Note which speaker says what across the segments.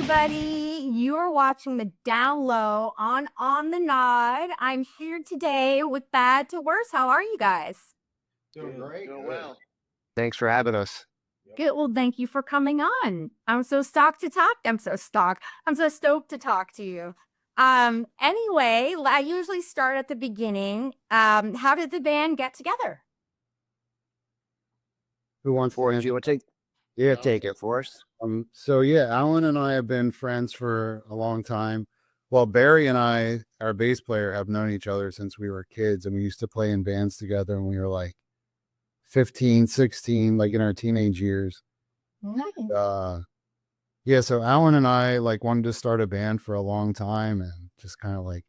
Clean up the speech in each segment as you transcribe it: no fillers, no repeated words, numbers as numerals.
Speaker 1: everybody. You're watching the Down Low on the Nod. I'm here today with Bad to Worse. How are you guys?
Speaker 2: Doing great.
Speaker 3: Doing
Speaker 2: Good.
Speaker 3: well. Thanks for having us.
Speaker 1: Good. Well, thank you for coming on. I'm so stoked to talk. I'm so stoked to talk to you. Anyway, I usually start at the beginning. How did the band get together?
Speaker 2: Who wants
Speaker 3: For
Speaker 2: to
Speaker 3: you,
Speaker 2: answer?
Speaker 3: yeah, take it for us.
Speaker 2: So yeah, Alan and I have been friends for a long time. Well, Barry and I, our bass player, have known each other since we were kids, and we used to play in bands together when we were like 15, 16, like in our teenage years.
Speaker 1: Nice.
Speaker 2: Yeah, so Alan and I like wanted to start a band for a long time, and just kind of like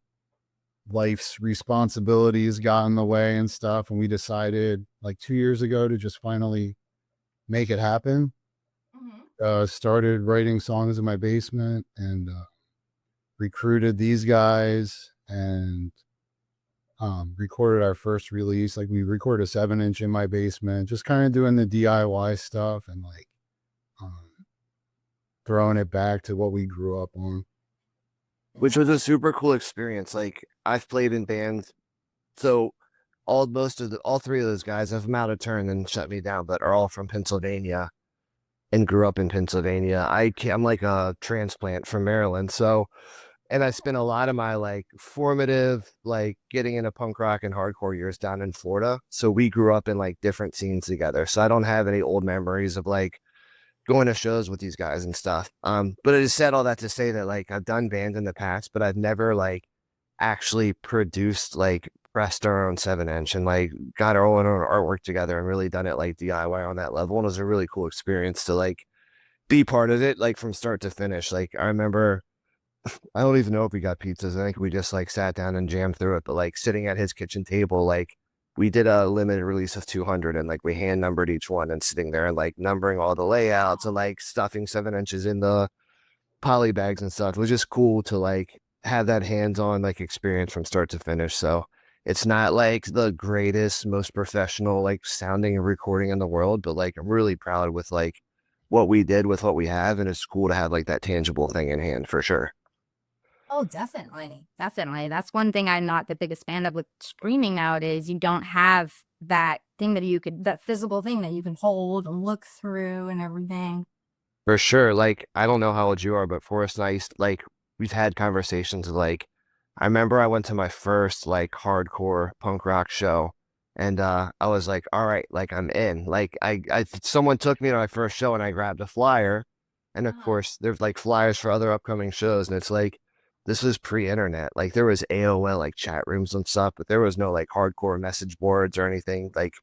Speaker 2: life's responsibilities got in the way and stuff, and we decided like 2 years ago to just finally make it happen. Started writing songs in my basement and recruited these guys and recorded our first release. Like we recorded a 7-inch in my basement, just kind of doing the DIY stuff and like um, throwing it back to what we grew up on.
Speaker 3: Which was a super cool experience. Like I've played in bands, so all three of those guys have come out of turn and shut me down, but are all from Pennsylvania and grew up in Pennsylvania. I'm like a transplant from Maryland, so and I spent a lot of my like formative, like getting into punk rock and hardcore years down in Florida. So we grew up in like different scenes together. So I don't have any old memories of like going to shows with these guys and stuff. But I just said all that to say that like I've done bands in the past, but I've never like actually produced like pressed our own 7-inch and like got our own artwork together and really done it like DIY on that level. And it was a really cool experience to like be part of it, like from start to finish. Like I remember, I don't even know if we got pizzas. I think we just like sat down and jammed through it. But like sitting at his kitchen table, like we did a limited release of 200 and like we hand numbered each one and sitting there and like numbering all the layouts and like stuffing 7 inches in the poly bags and stuff. It was just cool to like have that hands-on like experience from start to finish. So it's not like the greatest, most professional like sounding and recording in the world, but like I'm really proud with like what we did with what we have, and it's cool to have like that tangible thing in hand for sure.
Speaker 1: Oh, definitely. Definitely. That's one thing I'm not the biggest fan of with streaming nowadays. You don't have that thing that physical thing that you can hold and look through and everything.
Speaker 3: For sure. Like, I don't know how old you are, but Forrest and I used like we've had conversations like I remember I went to my first like hardcore punk rock show and I was like, all right, like I'm in. Like I someone took me to my first show and I grabbed a flyer. And of course there's like flyers for other upcoming shows. And it's like this was pre-internet. Like there was AOL like chat rooms and stuff, but there was no like hardcore message boards or anything. Like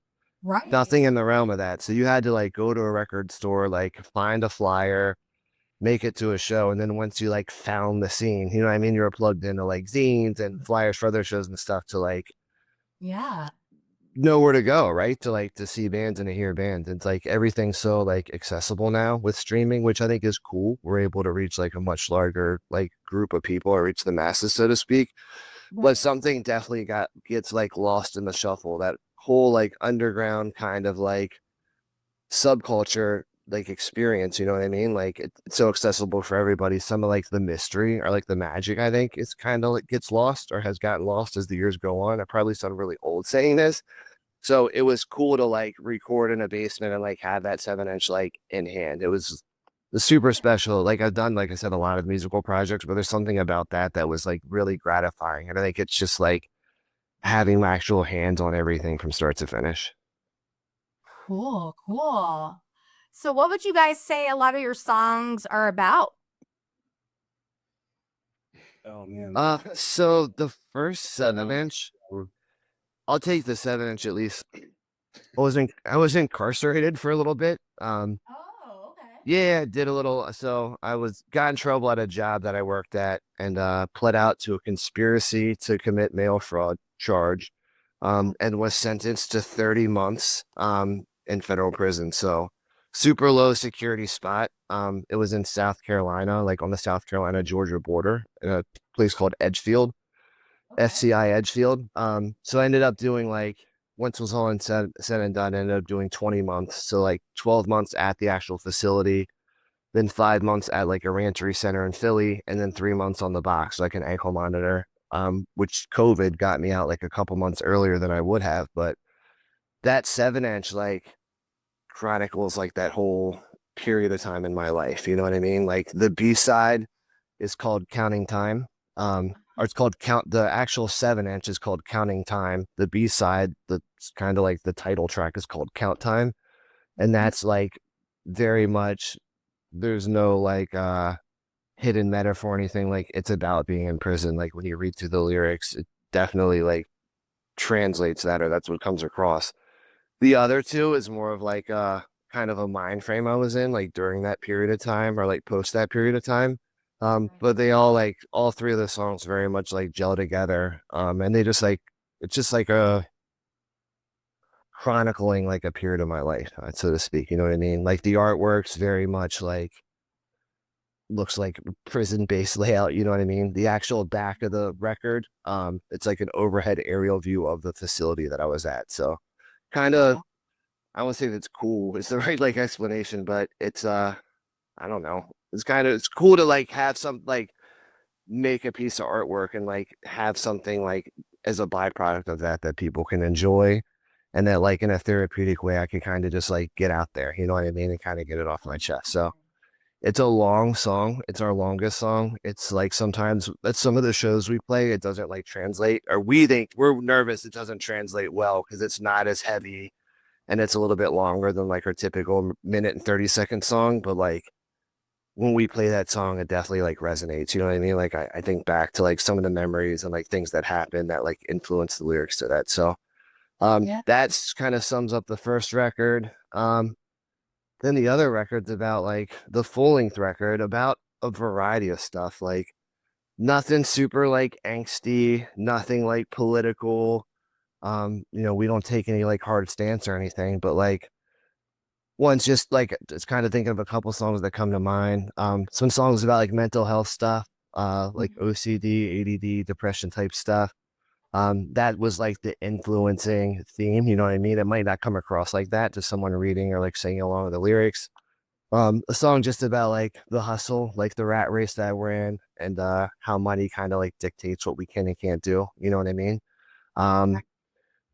Speaker 1: Right.
Speaker 3: nothing in the realm of that. So you had to like go to a record store, like find a flyer, make it to a show, and then once you like found the scene, you know what I mean? You were plugged into like zines and flyers for other shows and stuff to like
Speaker 1: Yeah.
Speaker 3: know where to go, right? To like to see bands and to hear bands. It's like everything's so like accessible now with streaming, which I think is cool. We're able to reach like a much larger like group of people or reach the masses, so to speak. But something definitely gets like lost in the shuffle. That whole like underground kind of like subculture like experience, you know what I mean? Like it's so accessible for everybody. Some of like the mystery or like the magic, I think, is kind of like gets lost or has gotten lost as the years go on. I probably sound really old saying this. So it was cool to like record in a basement and like have that 7-inch like in hand. It was the super special. Like I've done, like I said, a lot of musical projects, but there's something about that that was like really gratifying. And I think it's just like having my actual hands on everything from start to finish.
Speaker 1: Cool, cool. So what would you guys say a lot of your songs are about?
Speaker 2: Oh man.
Speaker 3: So the first 7-inch, I'll take the 7-inch at least. I was incarcerated for a little bit.
Speaker 1: Oh, okay.
Speaker 3: Yeah, did a little. So I was got in trouble at a job that I worked at and pled out to a conspiracy to commit mail fraud charge, and was sentenced to 30 months in federal prison. So super low security spot. It was in South Carolina, like on the South Carolina Georgia border, in a place called Edgefield, FCI Edgefield. So I ended up doing like once it was all said and done, I ended up doing 20 months. So like 12 months at the actual facility, then 5 months at like a ranchery center in Philly, and then 3 months on the box, like an ankle monitor. Which COVID got me out like a couple months earlier than I would have. But that 7 inch like chronicles like that whole period of time in my life. You know what I mean? Like the B side is called Counting Time. Or it's called Count. The actual 7 inch is called Counting Time. The B side, that's kind of like the title track, is called Count Time, and that's like very much. There's no like hidden metaphor or anything. Like it's about being in prison. Like when you read through the lyrics, it definitely like translates that, or that's what comes across. The other two is more of like kind of a mind frame I was in like during that period of time or like post that period of time. But they all like all three of the songs very much like gel together. And they just like it's just like a chronicling like a period of my life, so to speak. You know what I mean? Like the artwork's very much like looks like prison based layout. You know what I mean? The actual back of the record, it's like an overhead aerial view of the facility that I was at. So kind of I won't say that's cool. It's the right like explanation, but it's I don't know. It's cool to like have some like make a piece of artwork and like have something like as a byproduct of that that people can enjoy, and that like in a therapeutic way I could kind of just like get out there, you know what I mean, and kind of get it off my chest. So it's a long song. It's our longest song. It's like sometimes at some of the shows we play, it doesn't like translate, or we think we're nervous it doesn't translate well because it's not as heavy and it's a little bit longer than like our typical minute and 30-second song. But like when we play that song, it definitely like resonates. You know what I mean? Like I think back to like some of the memories and like things that happened that like influenced the lyrics to that. So that's kind of sums up the first record. Then the other record's about like the full length record about a variety of stuff. Like nothing super like angsty, nothing like political. We don't take any like hard stance or anything, but like one's just like just kind of thinking of a couple songs that come to mind. Some songs about like mental health stuff, like OCD, ADD, depression type stuff. That was like the influencing theme, you know what I mean? It might not come across like that to someone reading or like singing along with the lyrics. A song just about like the hustle, like the rat race that we're in, and how money kind of like dictates what we can and can't do. You know what I mean? Um,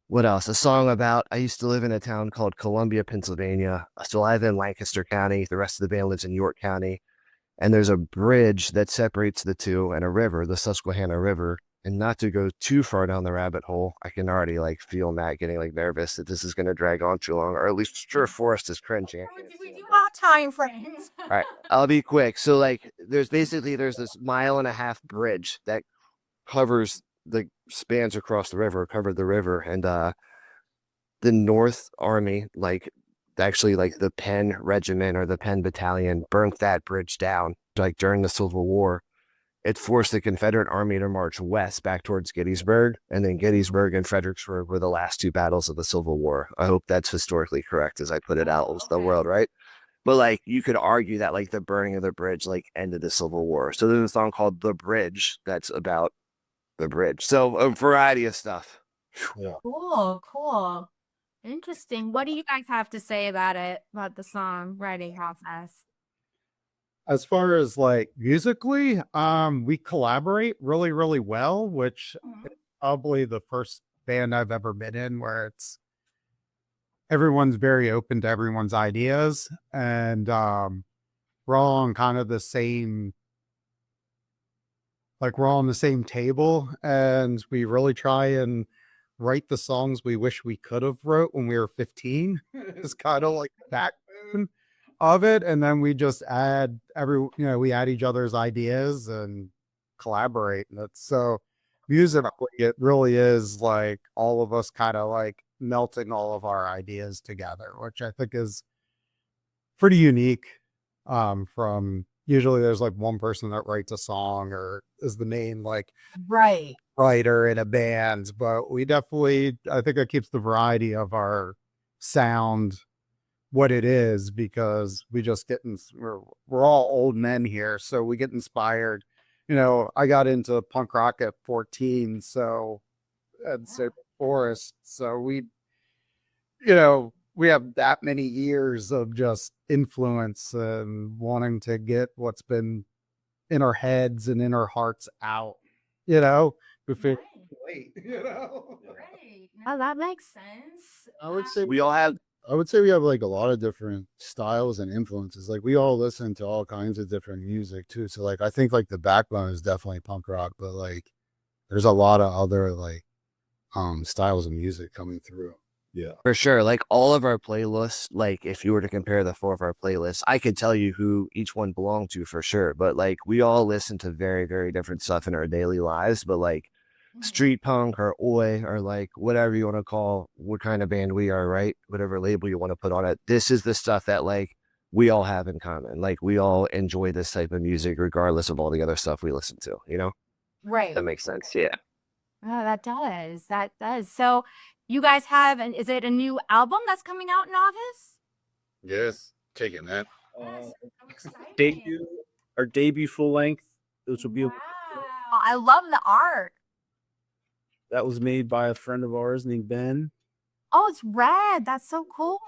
Speaker 3: what else? A song about I used to live in a town called Columbia, Pennsylvania. So I live in Lancaster County. The rest of the band lives in York County. And there's a bridge that separates the two and a river, the Susquehanna River. And not to go too far down the rabbit hole, I can already like feel Matt getting like nervous that this is going to drag on too long, or at least sure Forrest is cringing.
Speaker 1: We do have time frames.
Speaker 3: All right, I'll be quick. So like there's this mile and a half bridge that covers the spans across the river, covered the river, and the North Army, like actually like the Penn Regiment or the Penn Battalion burnt that bridge down like during the Civil War. It forced the Confederate Army to march west back towards Gettysburg, and then Gettysburg and Fredericksburg were the last two battles of the Civil War. I hope that's historically correct as I put it out into the world, right? But like you could argue that like the burning of the bridge like ended the Civil War. So there's a song called "The Bridge" that's about the bridge. So a variety of stuff. Yeah.
Speaker 1: Cool, cool. Interesting. What do you guys have to say about it, about the song writing process?
Speaker 2: As far as like musically, we collaborate really, really well, which is probably the first band I've ever been in where it's everyone's very open to everyone's ideas, and we're all on kind of the same, like we're all on the same table, and we really try and write the songs we wish we could have wrote when we were 15. It's kind of like the backbone of it, and then we just add we add each other's ideas and collaborate, and it's so musically it really is like all of us kind of like melting all of our ideas together, which I think is pretty unique. From usually there's like one person that writes a song or is the main like
Speaker 1: Right.
Speaker 2: writer in a band, but we definitely, I think it keeps the variety of our sound what it is, because we just we're all old men here, so we get inspired. I got into punk rock at 14, so and so Forest, so we
Speaker 4: we have that many years of just influence and wanting to get what's been in our heads and in our hearts out, you know, if it wait, you know.
Speaker 1: Right. Oh, that makes sense.
Speaker 2: I would say
Speaker 3: We all have
Speaker 2: I would say we have like a lot of different styles and influences. Like we all listen to all kinds of different music too. So like I think like the backbone is definitely punk rock, but like there's a lot of other like styles of music coming through. Yeah.
Speaker 3: for sure. Like all of our playlists, like if you were to compare the four of our playlists, I could tell you who each one belonged to for sure. But like we all listen to very, very different stuff in our daily lives. But like street punk or oi or like whatever you want to call what kind of band we are, right? Whatever label you want to put on it. This is the stuff that like we all have in common. Like we all enjoy this type of music regardless of all the other stuff we listen to, you know?
Speaker 1: Right.
Speaker 3: That makes sense. Yeah.
Speaker 1: Oh, that does. That does. So you guys have is it a new album that's coming out in August?
Speaker 2: Yes. Taking that.
Speaker 1: Yes, so exciting.
Speaker 5: Our debut full length, which will be
Speaker 1: Wow. I love the art.
Speaker 5: that was made by a friend of ours named Ben.
Speaker 1: Oh, it's red. That's so cool.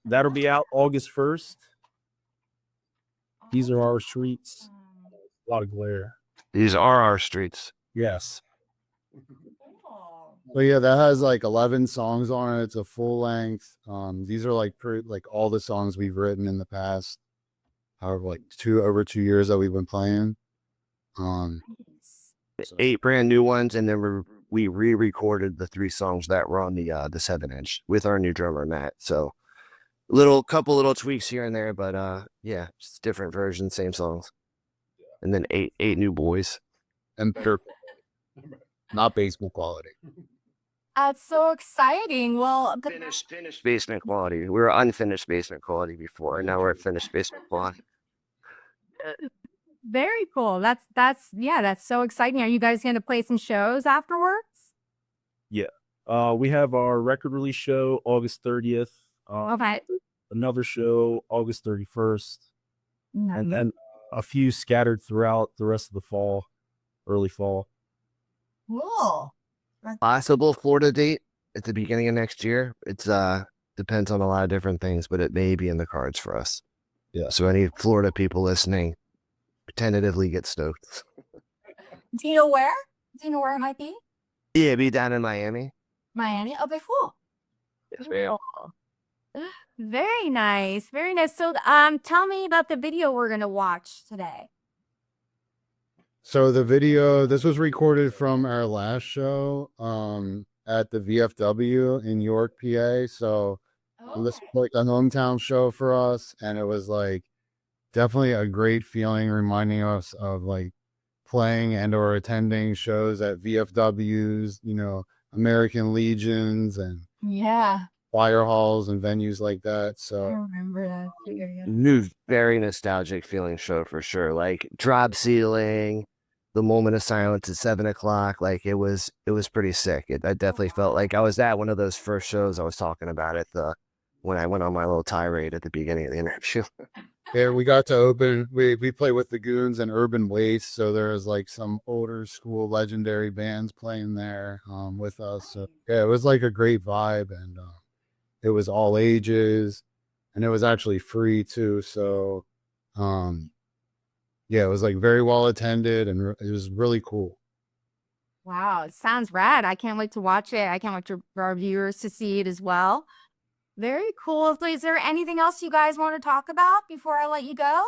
Speaker 5: That'll be out August 1st. These are our streets. A lot of glare.
Speaker 3: These are our streets.
Speaker 5: Yes.
Speaker 1: Cool.
Speaker 2: But yeah, that has like 11 songs on it. It's a full length. These are like like all the songs we've written in the past, however, like over 2 years that we've been playing. So-
Speaker 3: 8 brand new ones, and then we re-recorded the 3 songs that were on the 7-inch with our new drummer Matt. So couple little tweaks here and there, but yeah, just different versions, same songs. And then eight new boys.
Speaker 2: and better, not baseball quality.
Speaker 1: That's so exciting. Well,
Speaker 3: Finished basement quality. We were unfinished basement quality before, and now we're at finished basement quality.
Speaker 1: very cool. That's so exciting. Are you guys going to play some shows afterwards?
Speaker 5: We have our record release show August 30th.
Speaker 1: Okay.
Speaker 5: Another show August 31st.
Speaker 1: Mm-hmm.
Speaker 5: And then a few scattered throughout the rest of the fall, early fall.
Speaker 1: Cool.
Speaker 3: Possible Florida date at the beginning of next year. It's depends on a lot of different things, but it may be in the cards for us.
Speaker 2: Yeah.
Speaker 3: So any Florida people listening, tentatively get stoked.
Speaker 1: Do you know where? Do you know where it might be?
Speaker 3: Yeah, be down in Miami.
Speaker 1: Miami. Oh, very cool.
Speaker 3: Yes, ma'am.
Speaker 1: Very nice. Very nice. So, tell me about the video we're gonna watch today.
Speaker 2: So the video, this was recorded from our last show at the VFW in York, PA. So this was like a hometown show for us, and it was like definitely a great feeling, reminding us of like playing and or attending shows at VFWs, you know, American Legions and
Speaker 1: Yeah,
Speaker 2: fire halls and venues like that.
Speaker 1: I
Speaker 2: So
Speaker 1: remember that. Yeah.
Speaker 3: New, very nostalgic feeling show for sure. Like drop ceiling, the moment of silence at 7 o'clock. Like it was pretty sick. I definitely felt like I was at one of those first shows I was talking about when I went on my little tirade at the beginning of the interview.
Speaker 2: yeah, we got to open. We play with the Goons and Urban Waste, so there's like some older school legendary bands playing there with us. So yeah, it was like a great vibe, and it was all ages, and it was actually free too. So yeah, it was like very well attended, and it was really cool.
Speaker 1: Wow, it sounds rad. I can't wait to watch it. I can't wait for our viewers to see it as well. Very cool. So is there anything else you guys want to talk about before I let you go?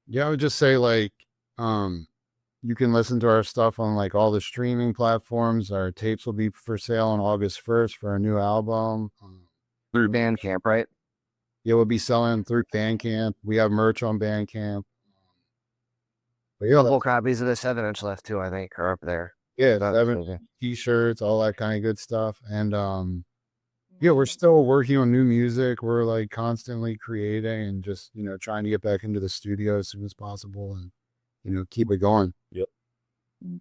Speaker 2: Yeah, I would just say like you can listen to our stuff on like all the streaming platforms. Our tapes will be for sale on August 1st for our new album.
Speaker 3: Through Bandcamp, right?
Speaker 2: Yeah, we'll be selling through Bandcamp. We have merch on Bandcamp. But yeah,
Speaker 3: Couple copies of the 7-inch left too, I think, are up there.
Speaker 2: yeah,
Speaker 3: That's
Speaker 2: 7
Speaker 3: okay.
Speaker 2: t-shirts, all that kind of good stuff. And yeah, we're still working on new music. We're like constantly creating and just, you know, trying to get back into the studio as soon as possible and, you know, keep it going.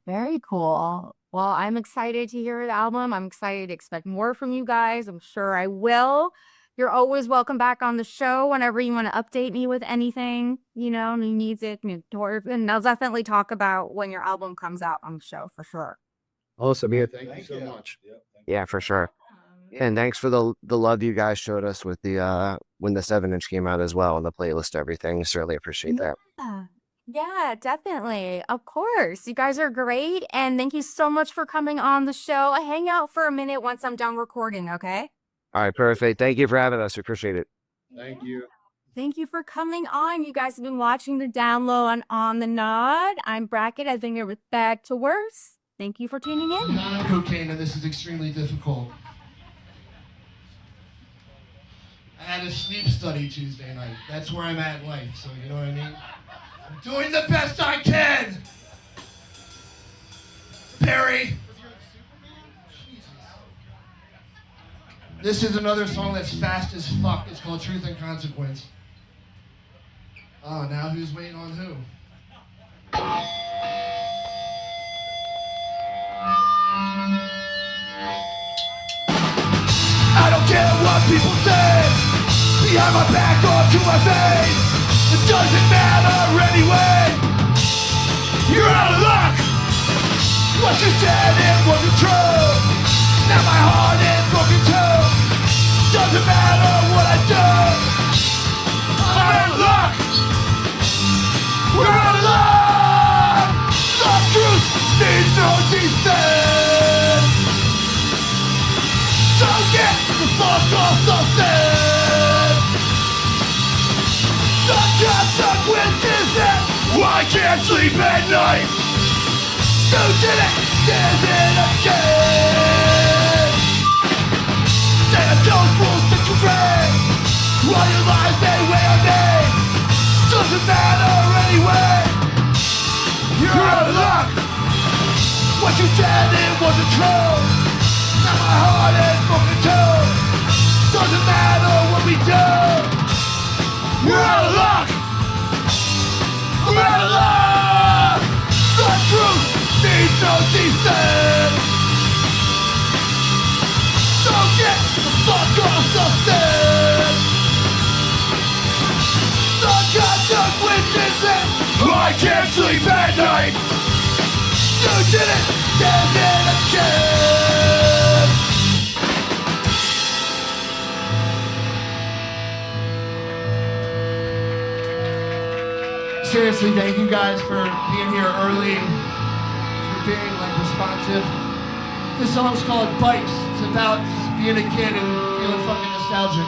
Speaker 1: Very cool. Well, I'm excited to hear the album. I'm excited to expect more from you guys. I'm sure I will. You're always welcome back on the show whenever you want to update me with anything, you know, new music, new tour. And I'll definitely talk about when your album comes out on the show for sure.
Speaker 2: Awesome. Yeah, thank you so much.
Speaker 3: Yeah, for sure. And thanks for the love you guys showed us with the when the 7-inch came out as well and the playlist, everything. Certainly appreciate that.
Speaker 1: Yeah. Yeah, definitely. Of course. You guys are great. And thank you so much for coming on the show. Hang out for a minute once I'm done recording, okay?
Speaker 3: All right, perfect. Thank you for having us. We appreciate it.
Speaker 2: Thank you.
Speaker 1: Thank you for coming on. You guys have been watching the down low on the nod. I'm Brackett. I've been here with Bag to Worse. Thank you for tuning in.
Speaker 6: I'm not on cocaine, and this is extremely difficult. I had a sleep study Tuesday night. That's where I'm at in life, so you know what I mean? I'm doing the best I can! Perry! This is another song that's fast as fuck. It's called Truth and Consequence. Oh, now who's waiting on who? I don't care what people say, behind my back or to my face. It doesn't matter anyway. You're out of luck. What you said, it wasn't true. Now my heart is broken too. Doesn't matter what I do. I'm out of luck. We're out of luck. The truth needs no defense. So get the fuck off the fence. The consequences that I can't sleep at night. You did it, did it again. Say those rules that you break. All your lies they weigh on me. Doesn't matter anyway. You're out of luck. What you said, it wasn't true. Now my heart is broken too. Doesn't matter what we do. We're out of luck. We're out of luck. The truth needs no defense. So get the fuck off the fence. The consequences and I can't sleep at night. You did it, did it again. Seriously, thank you guys for being here early, for being responsive. This song's called Bikes. It's about being a kid and feeling fucking nostalgic.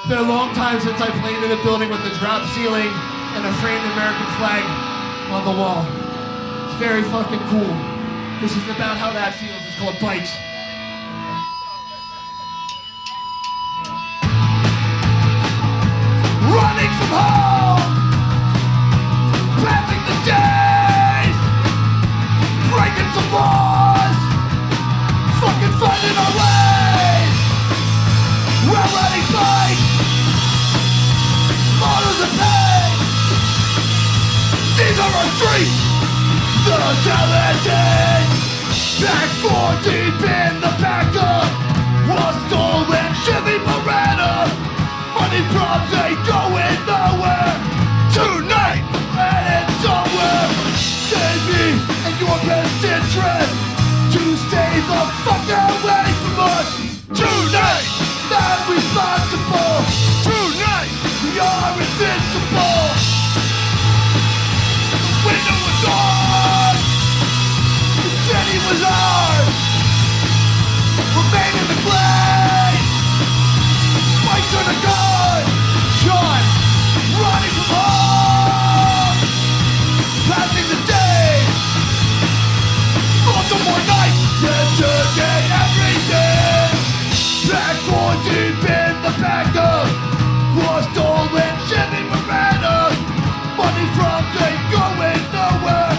Speaker 6: It's been a long time since I played in a building with a drop ceiling and a framed American flag on the wall. It's very fucking cool. This is about how that feels. It's called Bikes. Running from home, passing the days, breaking some laws, fucking finding our ways. We're running bikes, models of pain. These are our streets, the talented. Back 4 deep in the backup, was stolen Chevy Beretta. Money problems ain't going nowhere. Tonight, headed somewhere. Save me in your best interest to stay the fuck away from us. Tonight, not responsible. Tonight, we are invincible. The window was on. The city was ours. Remain in the grave. Fight to the gun. John, running from home. Passing the day. Baltimore night. Yesterday, every day. Back 4 deep in the backup. Was stolen Chevy Beretta. Money from ain't going nowhere.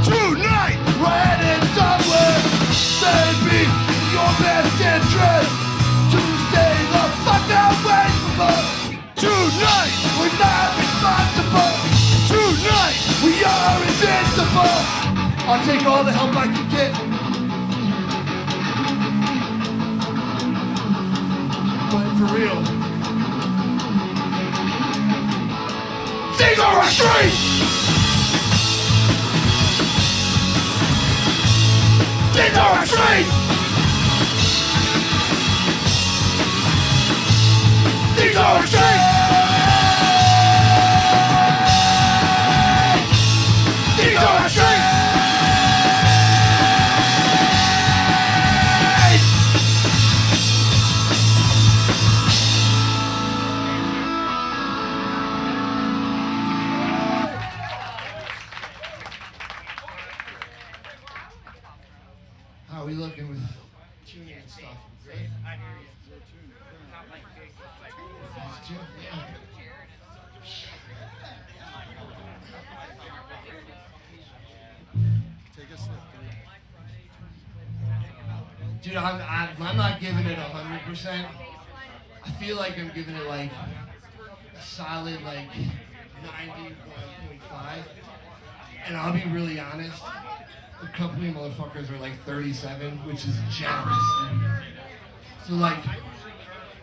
Speaker 6: Tonight, we're headed somewhere. Save me your best interest to stay the fuck away from us. Tonight, we're not responsible. Tonight, we are invincible. I'll take all the help I can get. But for real, these are our streets. These are our streets. working with tuning and stuff. Right? I hear you.
Speaker 2: Take a sip.
Speaker 6: Dude, I'm not giving it 100%. I feel like I'm giving it like a solid like 91.5. And I'll be really honest, a couple of you motherfuckers are like 37, which is generous. So like,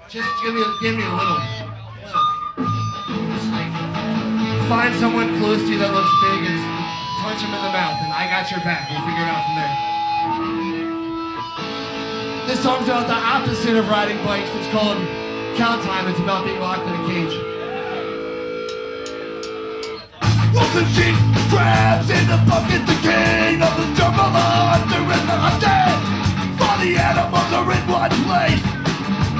Speaker 6: just give me a little. Just like, find someone close to you that looks big and punch him in the mouth, and I got your back. We'll figure it out from there. This song's about the opposite of riding bikes. It's called Count Time. It's about being locked in a cage.
Speaker 7: The sheep crabs in the bucket, the king of the jungle, the hunter and the hunted. All the animals are in one place.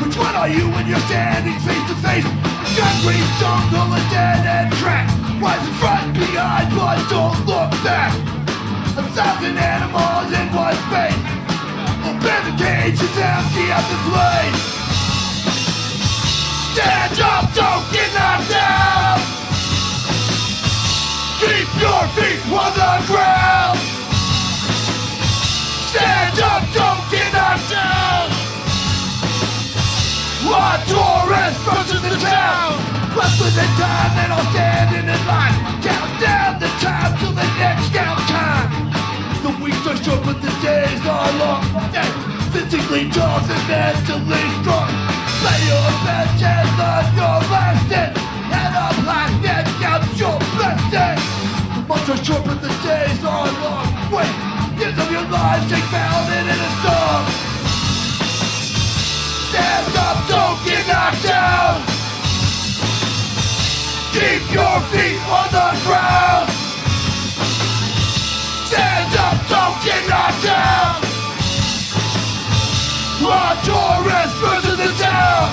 Speaker 7: Which one are you when you're standing face to face? Concrete jungle, a dead end track. Rise in front, behind, but don't look back. 1,000 animals in one space. Open the cage, it's empty at the place. Stand up, don't get knocked down. Keep your feet on the ground. Stand up, don't get knocked down. Taurus versus the town. Less than time, and I'll stand in line. Count down the time till the next count time. The weeks are short, but the days are long. Yeah, physically tough and mentally strong. Play your best and learn your lesson. Head up high and count your blessings. The months are short, but the days are long. Wait, years of your lives take mountain in a song. Stand up, don't get knocked down. Keep your feet on the ground. Stand up, don't get knocked down. Taurus versus the town.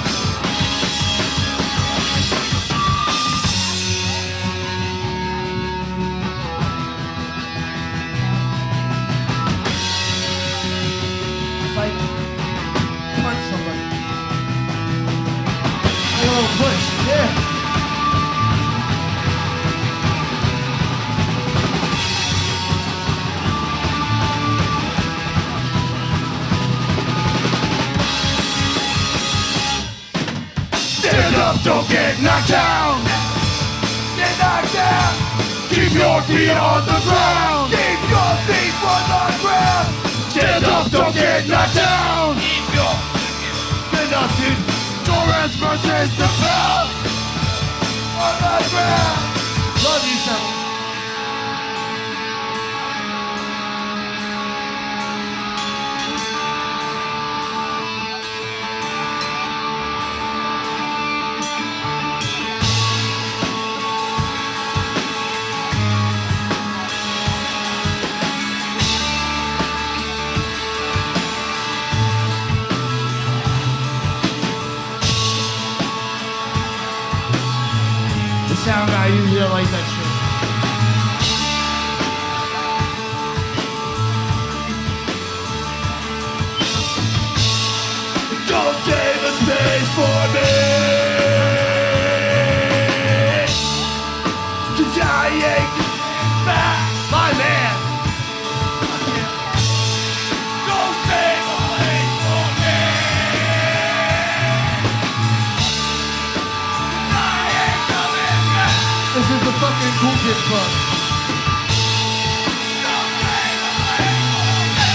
Speaker 6: Push, yeah.
Speaker 7: Stand up, don't get knocked down. Get knocked down. Keep your feet on the ground. Keep your feet on the ground. Stand up, don't get knocked down. Keep your stand up, dude. Taurus versus the town. On the ground.
Speaker 6: Love you, son. Sound guy usually don't like that shit.
Speaker 7: Don't save a space for me. 'Cause I ain't back, my man. Don't save a place for me. 'Cause I ain't coming back.
Speaker 6: This is the fucking Cool Kids Club.
Speaker 7: Don't save a place for me.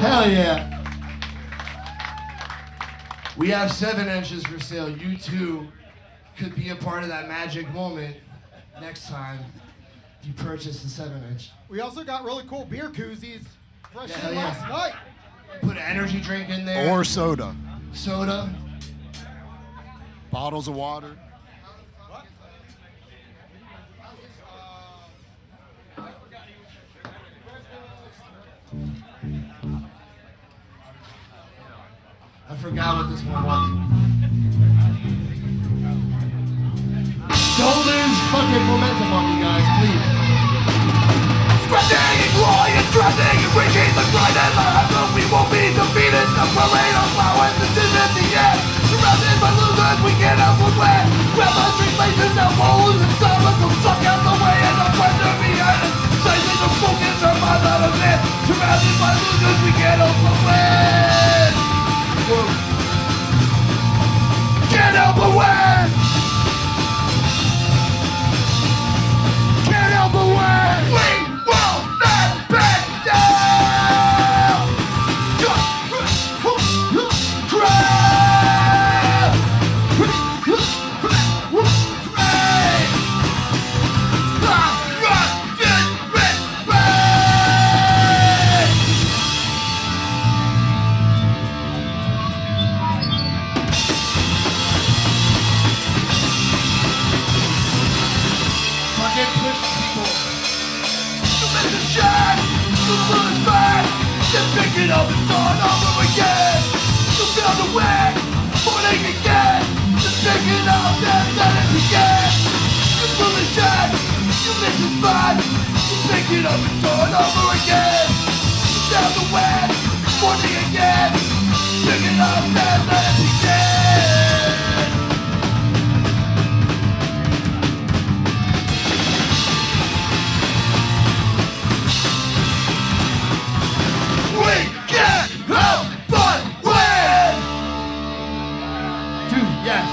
Speaker 6: Hell yeah. We have 7 inches for sale. You too could be a part of that magic moment next time you purchase the 7-inch.
Speaker 7: We also got really cool beer koozies. Fresh
Speaker 6: Yeah,
Speaker 7: in
Speaker 6: yeah.
Speaker 7: last night.
Speaker 6: Put an energy drink in there.
Speaker 8: Or soda.
Speaker 6: soda.
Speaker 8: Bottles of water.
Speaker 6: I forgot what this one was. Don't lose fucking momentum on me, guys, please.
Speaker 7: Spreading and growing and threatening and reaching the grind and the heaven. We won't be defeated. The parade of flowers is in the end. Surrounded by losers, we can't help but win. Grab the street faces and wolves and silence will suck out the way and the pressure behind us. Sizing the focus, our minds out of it. Surrounded by losers, we can't help but win. Whoa. Can't help but win. Can't help but win. We will not back down.
Speaker 6: Fucking push people.
Speaker 7: Just pick it up and start over again. You found a way, morning again. Just pick it up and let it begin. You feel the shine, you miss the spot. You pick it up and start over again. You found a way, morning again. Pick it up and let it begin. We can't help but win!
Speaker 6: Dude, yes.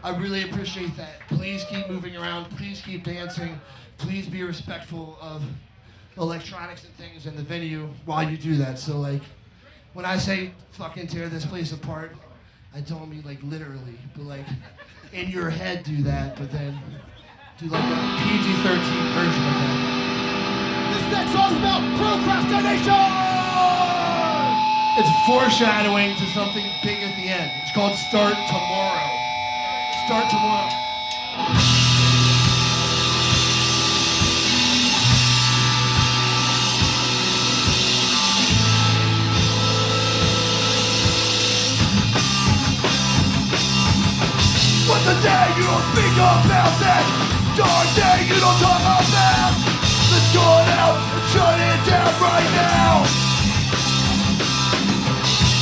Speaker 6: I really appreciate that. Please keep moving around. Please keep dancing. Please be respectful of electronics and things in the venue while you do that. So, like, when I say fucking tear this place apart, I don't mean, like, literally, but, like, in your head do that, but then do, like, a PG-13 version of that.
Speaker 7: This next song's about procrastination!
Speaker 6: It's foreshadowing to something big at the end. It's called Start Tomorrow. Start Tomorrow.
Speaker 7: What's a day you don't speak about that? Dark day you don't talk about. Let's go out and shut it down right now.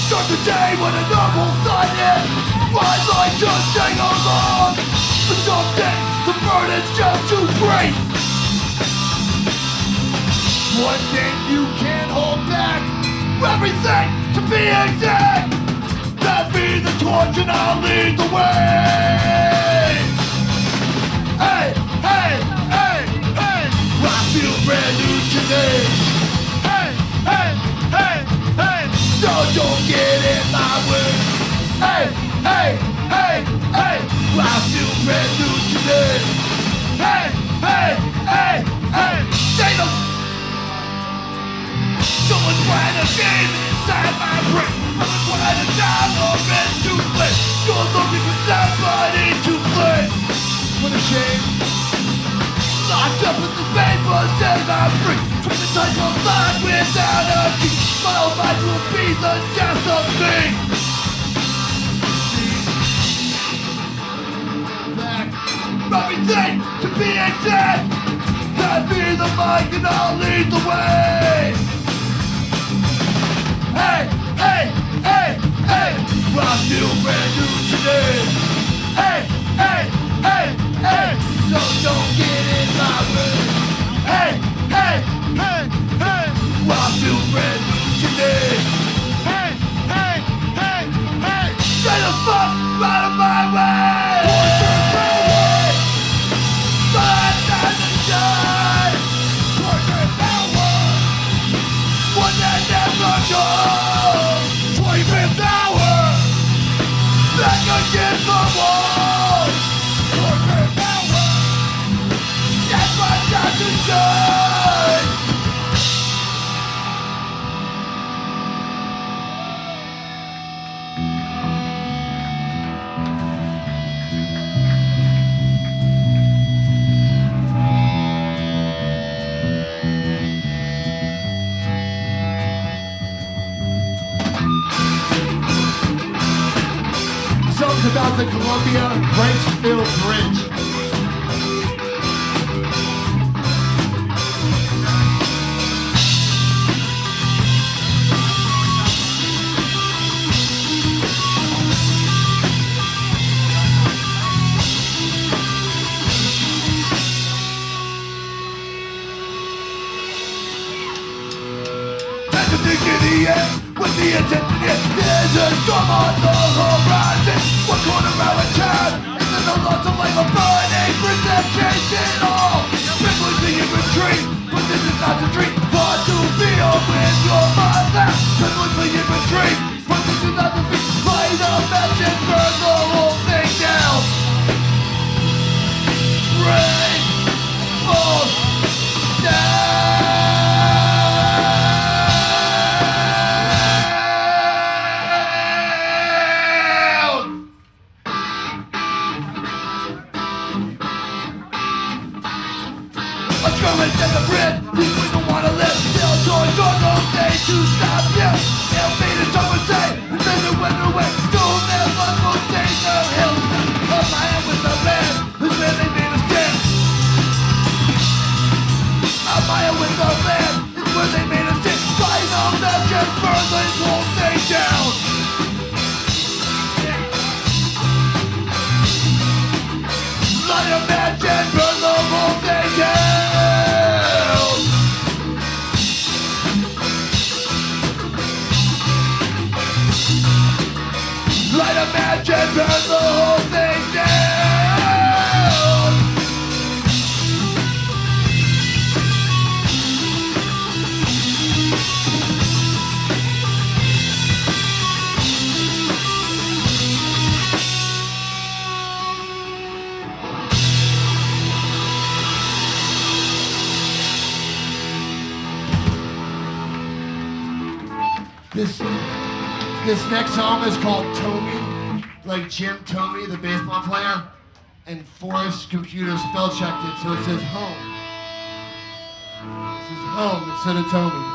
Speaker 7: Start the day with a novel silent. Ride like just sing along. But someday the burden's just too great. One thing you can't hold back. Everything to be exact. Pass me the torch and I'll lead the way. Hey, hey, hey, hey. I feel brand new today. Hey, hey, hey, hey. So don't get in my way. Hey, hey, hey, hey. I feel brand new today. Hey, hey, hey, hey. Say the someone's playing a game inside my brain. I was playing a time or it's too late. You're looking for somebody to play.
Speaker 6: What a shame.
Speaker 7: Locked up in the paper, set I'm free. From the type of life without a key. My whole life will be the death of me.
Speaker 6: Back.
Speaker 7: Everything to be exact. Pass me the mic and I'll lead the way. Hey, hey, hey, hey. I feel brand new today. Hey, hey, hey, hey. So don't get in my way. Hey, hey, hey, hey. I feel brand new today. Hey, hey, hey, hey. Get the fuck out of my way. Five times a shine. Portrait power. One that never goes. 25th hour. Back against the wall. Portrait power. Columbia Wrightsville Bridge. Time to think in the end, with the intent is there's a storm on the horizon. One corner around town, and then the loss of life, a burning presentation. All privilege in retreat, but this is not a dream. Far to feel with your mind now. Privilege in retreat, but this is not a dream. Light a match and burn the whole thing down. Rain falls down. I'm coming to the bridge, these we don't wanna live. Still toys are no day to stop you. It'll be the summer day, and then the weather away. Don't never go take the hill. Up my hand with the land, who's really made a stand. Up my hand with the land, is where they made a stand. Fight on them, just burn this whole thing down. Light a match and burn the whole thing down. Light a match and burn the whole thing down. This next song is called Tommy, like Jim Tomey, the baseball player, and Forrest computer spell checked it, so it says home. It says home instead of Tommy.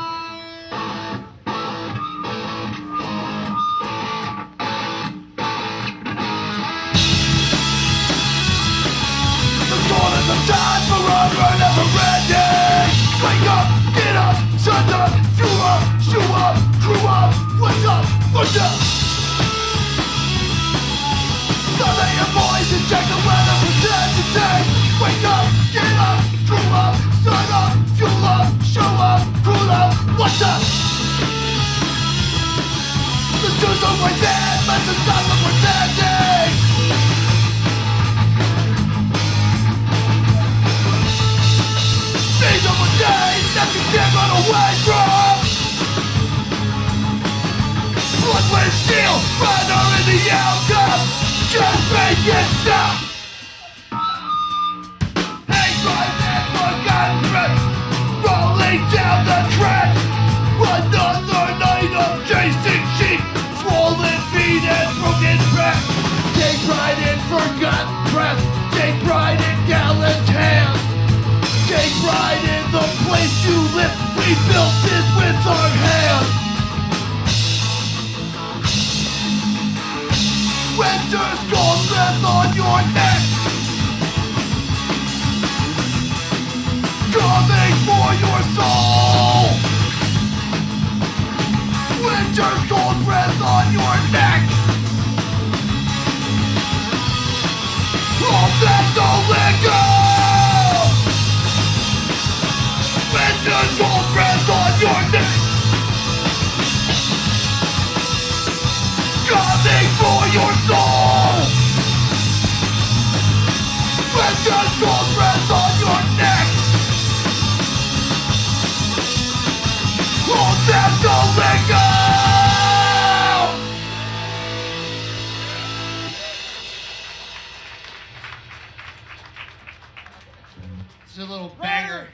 Speaker 7: The dawn is the time forever, never ending. Wake up, get up, sun's up, fuel up, shoe up, crew up. What's up? What's up? Sunday your boys and check the weather for today. Wake up, get up, crew up, sun up, fuel up, show up, cool up. What's up? Let's do some within, let's stop the pretending. These are the days that you can't run away from. Blood with steel, runner in the outcome. Just make it stop. Hey, right there, forgotten threats rolling down the track. Another night of chasing sheep, swollen feet and broken back. Take pride in forgotten breath. Take pride in gallant hands. Take pride in the place you live. We built it with our hands. Winter's cold breath on your neck, coming for your soul. Winter's cold breath on your neck. Oh, that's don't let go. Winter's cold breath on your neck, coming for your soul. Winter's cold breath on your neck. Oh, that's don't let go. It's a little banger.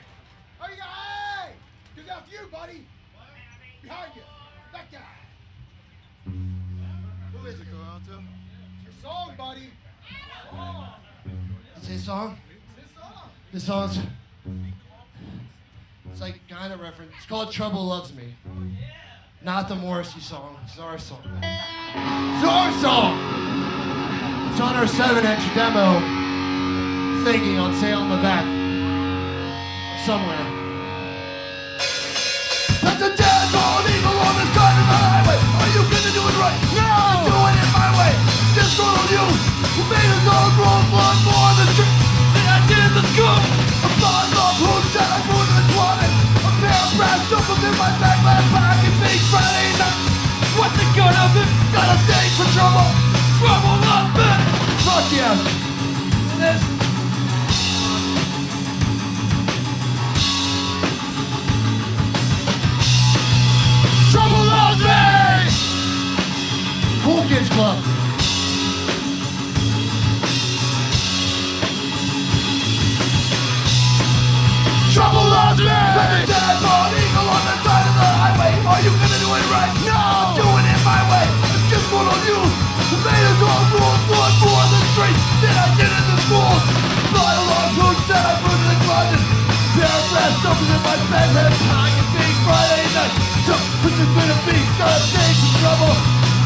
Speaker 6: Oh, you got, hey! Get out to you, buddy! Behind you! That guy! Who is it going on to? It's your song, buddy! Song.
Speaker 7: It's his song?
Speaker 6: It's his song!
Speaker 7: This song's... It's like kind of reference. It's called Trouble Loves Me. Not the Morrissey song. It's our song. It's our song! It's on our 7-inch demo thingy on sale in the back. Somewhere. That's a dead bald eagle on the side of the highway. Are you gonna do it right? No! I'm doing it my way. This girl on you who made us all grow blood more than the tree than I did in the school. A bond of hoops that I moved in the closet. A pair of brass knuckles in my back left pocket. Big Friday night. What's the good of it? Got a stage for trouble. Trouble not bad. Fuck yes. This. Trouble loves me! Cool Kids Club. Trouble loves me! There's a dead bald eagle on the side of the highway. Are you gonna do it right? No! I'm doing it my way. It's just one on you. The made us all rule blood more than street than I did in the school. Bottle of hoops that I put in the closet. Pair of brass knuckles in my bed head pocket. Big Friday night. So, what's it gonna be? Got a stage for trouble.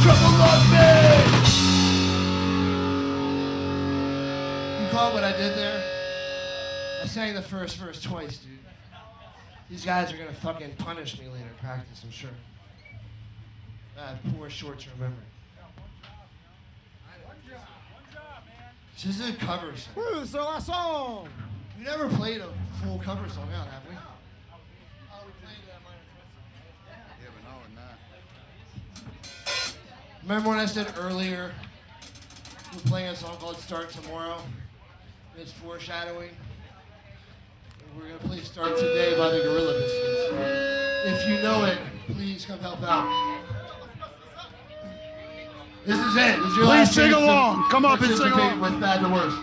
Speaker 7: Trouble loves me! You caught what I did there? I sang the first verse twice, dude. These guys are gonna fucking punish me later in practice, I'm sure. Poor short-term memory. This is a cover song.
Speaker 4: Who's the last song?
Speaker 7: We never played a full cover song out, have we? Oh, we played that minor threat.
Speaker 2: Yeah, but no, not.
Speaker 7: Remember when I said earlier, we're playing a song called Start Tomorrow? And it's foreshadowing. And we're gonna play Start Today by the Gorilla Biscuits. If you know it, please come help out. This is it. This is your
Speaker 6: Please
Speaker 7: last
Speaker 6: sing
Speaker 7: chance to
Speaker 6: along. Come up and sing
Speaker 7: participate
Speaker 6: along.
Speaker 7: with Bad to Worst.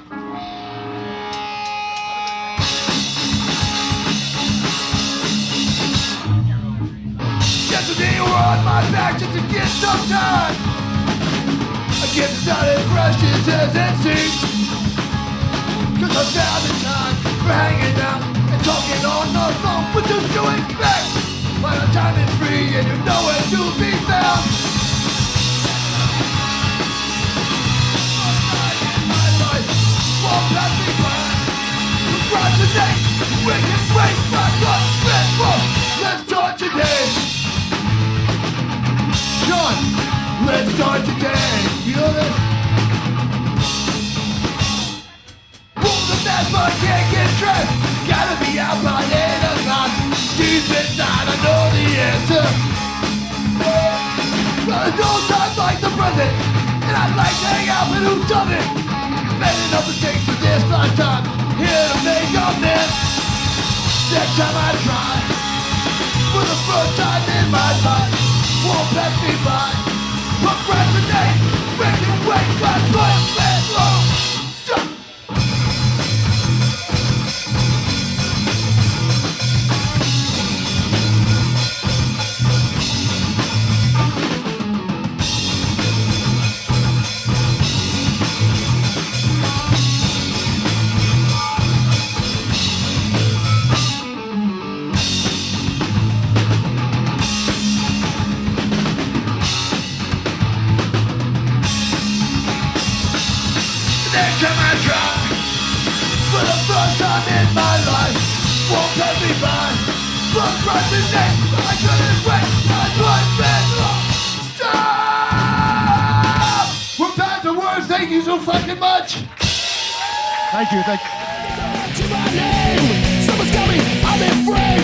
Speaker 7: Yesterday you were on my back just to get some time. I get started brushes as it seems. Cause I found the time for hanging out and talking on the phone. What do you expect? My time is free and you know where to be found. Won't pass me by. Procrastinate, we can break my blood fistful. Let's start today. John, let's start today. You know this? Pull the mess, but I can't get dressed. Gotta be out by 8 o'clock. Deep inside, I know the answer. There's no time like the present, and I'd like to hang out with who doesn't. Many of the things for this lifetime, here to make amends. Next time I try, for the first time in my life, won't pass me by. Procrastinate, make it wait, that's my plan. Stop. Next time I try, for the first time in my life, won't pass me by. Procrastinate, I couldn't wait, that's what been long. Stop! We're back to words, thank you so fucking much.
Speaker 6: Thank you.
Speaker 8: To my name, someone's coming, I'm afraid.